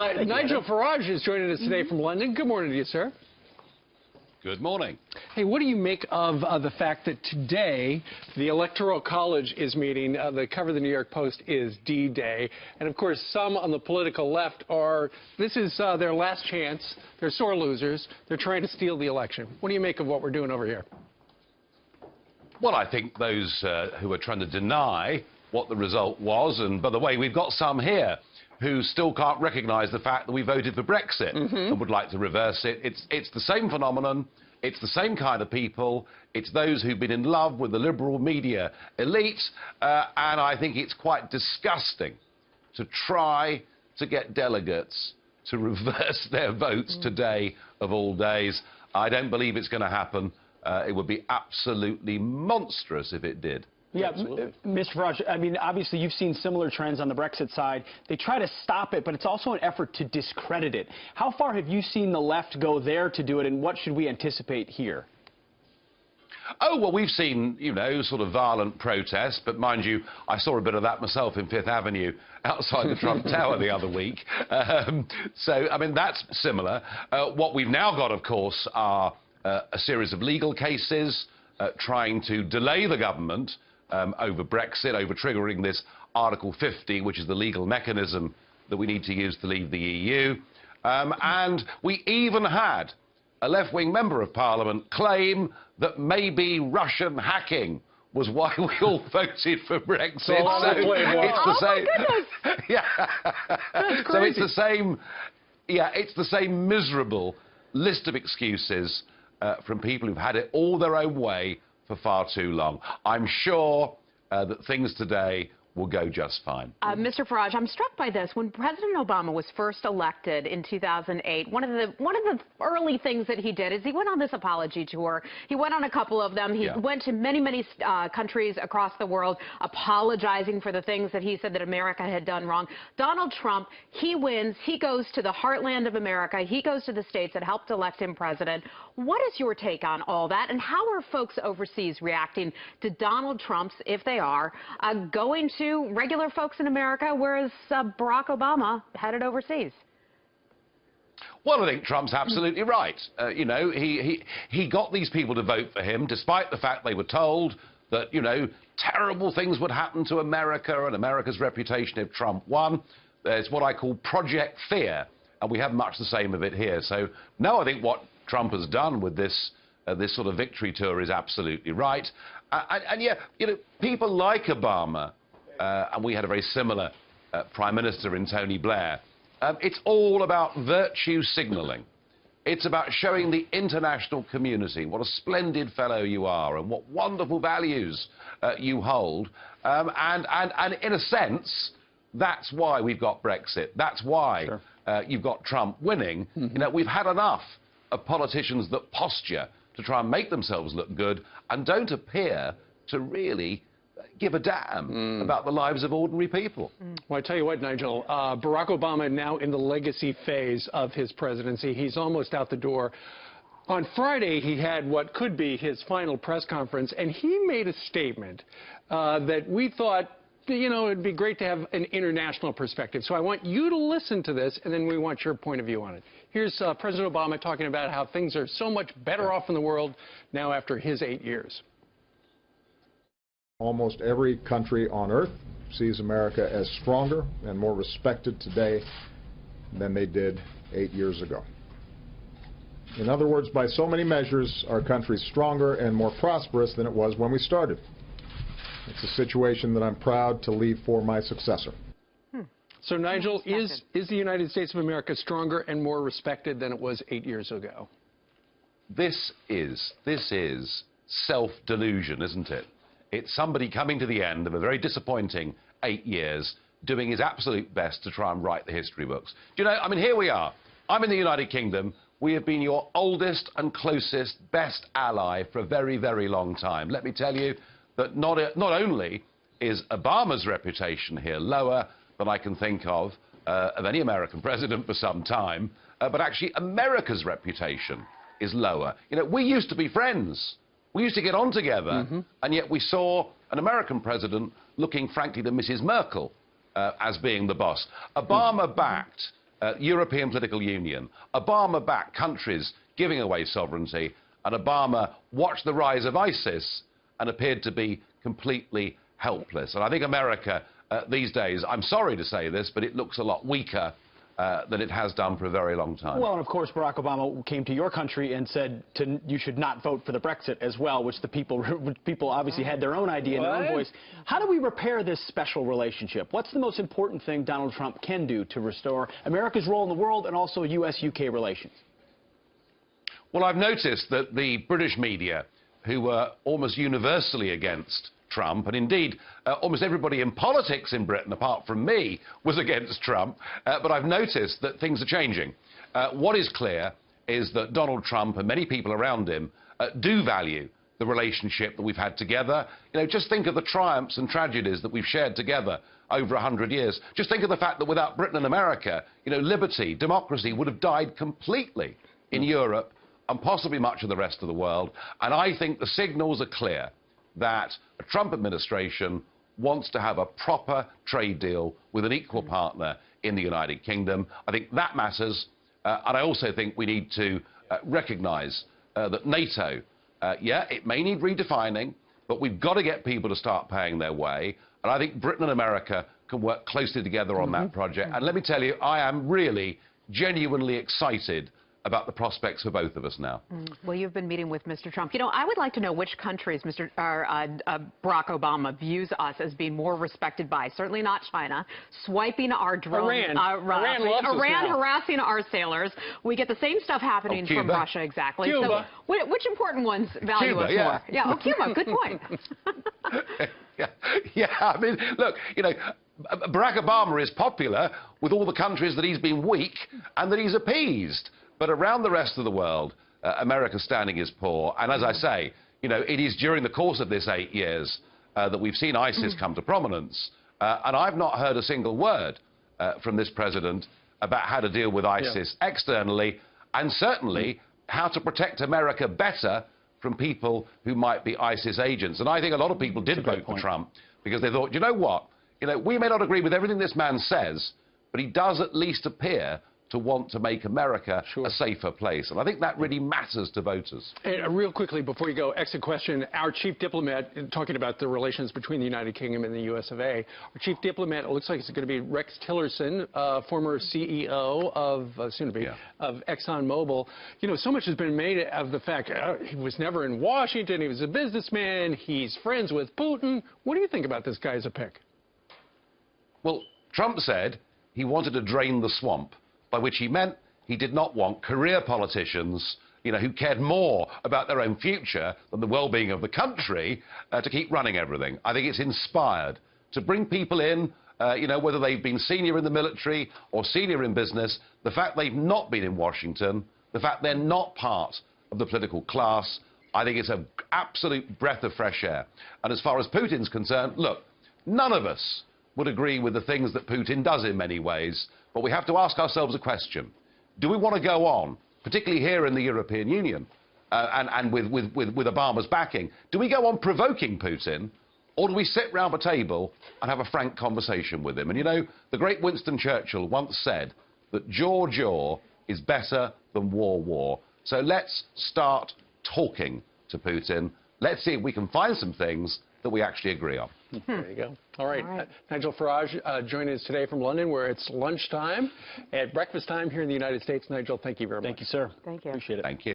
Nigel Farage is joining us today from London. Good morning to you, sir. Good morning. Hey, what do you make of the fact that today the Electoral College is meeting? The cover of the New York Post is D-Day. And, of course, some on the political left this is their last chance. They're sore losers. They're trying to steal the election. What do you make of what we're doing over here? Well, I think those who are trying to deny what the result was, and by the way, we've got some here who still can't recognise the fact that we voted for Brexit and would like to reverse it. It's the same phenomenon. It's the same kind of people. It's those who've been in love with the liberal media elite, and I think it's quite disgusting to try to get delegates to reverse their votes today of all days. I don't believe it's going to happen. It would be absolutely monstrous if it did. Yeah, Mr. Farage, I mean, obviously you've seen similar trends on the Brexit side. They try to stop it, but it's also an effort to discredit it. How far have you seen the left go there to do it, and what should we anticipate here? Oh, well, we've seen, you know, sort of violent protests, but mind you, I saw a bit of that myself in Fifth Avenue outside the Trump Tower the other week. So, I mean, that's similar. What we've now got, of course, are a series of legal cases trying to delay the government over Brexit, over triggering this Article 50, which is the legal mechanism that we need to use to leave the EU. And we even had a left-wing member of Parliament claim that maybe Russian hacking was why we all voted for Brexit. So it's the same. Yeah. So it's the same. Yeah, it's the same miserable list of excuses from people who've had it all their own way for far too long. I'm sure that things today will go just fine. Mr. Farage, I'm struck by this. When President Obama was first elected in 2008, one of the early things that he did is he went on this apology tour. He went on a couple of them. He went to many countries across the world apologizing for the things that he said that America had done wrong. Donald Trump, he wins. He goes to the heartland of America. He goes to the states that helped elect him president. What is your take on all that, and how are folks overseas reacting to Donald Trump's, if they are, going to regular folks in America, whereas Barack Obama headed overseas? Well, I think Trump's absolutely right. You know, he got these people to vote for him, despite the fact they were told that, you know, terrible things would happen to America and America's reputation if Trump won. There's what I call Project Fear, and we have much the same of it here. So, no, I think what Trump has done with this sort of victory tour is absolutely right. And yeah, you know, people like Obama, and we had a very similar Prime Minister in Tony Blair. It's all about virtue signalling. It's about showing the international community what a splendid fellow you are and what wonderful values you hold. And in a sense, that's why we've got Brexit. That's why you've got Trump winning. You know, we've had enough of politicians that posture to try and make themselves look good and don't appear to really give a damn about the lives of ordinary people. Well, I tell you what, Nigel, Barack Obama now in the legacy phase of his presidency. He's almost out the door. On Friday, he had what could be his final press conference, and he made a statement that we thought, you know, it'd be great to have an international perspective. So I want you to listen to this, and then we want your point of view on it. Here's President Obama talking about how things are so much better off in the world now after his 8 years. Almost every country on earth sees America as stronger and more respected today than they did 8 years ago. In other words, by so many measures, our country's stronger and more prosperous than it was when we started. It's a situation that I'm proud to leave for my successor. So, Nigel, is the United States of America stronger and more respected than it was 8 years ago? This is self-delusion, isn't it? It's somebody coming to the end of a very disappointing 8 years, doing his absolute best to try and write the history books. Do you know, I mean, here we are. I'm in the United Kingdom. We have been your oldest and closest, best ally for a very, very long time. Let me tell you that not only is Obama's reputation here lower than I can think of any American president for some time, but actually America's reputation is lower. You know, we used to be friends. We used to get on together, and yet we saw an American president looking, frankly, to Mrs. Merkel as being the boss. Obama backed European political union. Obama backed countries giving away sovereignty, and Obama watched the rise of ISIS and appeared to be completely helpless. And I think America these days, I'm sorry to say this, but it looks a lot weaker than it has done for a very long time. Well, and of course, Barack Obama came to your country and said you should not vote for the Brexit as well, which the people obviously had their own idea and their own voice. How do we repair this special relationship? What's the most important thing Donald Trump can do to restore America's role in the world and also U.S.-UK relations? Well, I've noticed that the British media, who were almost universally against Trump, and indeed almost everybody in politics in Britain, apart from me, was against Trump, but I've noticed that things are changing. What is clear is that Donald Trump and many people around him do value the relationship that we've had together. You know, just think of the triumphs and tragedies that we've shared together over 100 years. Just think of the fact that without Britain and America, you know, liberty, democracy would have died completely in Europe and possibly much of the rest of the world. And I think the signals are clear that a Trump administration wants to have a proper trade deal with an equal partner in the United Kingdom. I think that matters. And I also think we need to recognise that NATO, yeah, it may need redefining, but we've got to get people to start paying their way. And I think Britain and America can work closely together on that project. And let me tell you, I am really genuinely excited about the prospects for both of us now. Well, you've been meeting with Mr. Trump. You know, I would like to know which countries Barack Obama views us as being more respected by. Certainly not China. Swiping our drones. Iran harassing our sailors. We get the same stuff happening from Russia, exactly. Cuba. So, which important ones value us more? Yeah, Cuba. Good point. Yeah, I mean, look, you know, Barack Obama is popular with all the countries that he's been weak and that he's appeased. But around the rest of the world, America's standing is poor. And as I say, you know, it is during the course of this 8 years that we've seen ISIS come to prominence. And I've not heard a single word from this president about how to deal with ISIS externally, and certainly how to protect America better from people who might be ISIS agents. And I think a lot of people did vote for Trump because they thought, you know what? You know, we may not agree with everything this man says, but he does at least appear to want to make America a safer place. And I think that really matters to voters. And real quickly, before you go, exit question. Our chief diplomat, talking about the relations between the United Kingdom and the US of A, our chief diplomat, it looks like it's going to be Rex Tillerson, former CEO of, soon-to-be, of ExxonMobil. You know, so much has been made of the fact he was never in Washington, he was a businessman, he's friends with Putin. What do you think about this guy as a pick? Well, Trump said he wanted to drain the swamp, by which he meant he did not want career politicians, you know, who cared more about their own future than the well-being of the country, to keep running everything. I think it's inspired to bring people in, you know, whether they've been senior in the military or senior in business, the fact they've not been in Washington, the fact they're not part of the political class, I think it's an absolute breath of fresh air. And as far as Putin's concerned, look, none of us would agree with the things that Putin does in many ways, but we have to ask ourselves a question. Do we want to go on, particularly here in the European Union, and with Obama's backing, do we go on provoking Putin, or do we sit round the table and have a frank conversation with him? And you know, the great Winston Churchill once said that jaw is better than war. So let's start talking to Putin. Let's see if we can find some things that we actually agree on. There you go. All right. Nigel Farage joining us today from London, where it's lunchtime at breakfast time here in the United States. Nigel, thank you very much. Thank you, sir. Thank you. Appreciate it. Thank you.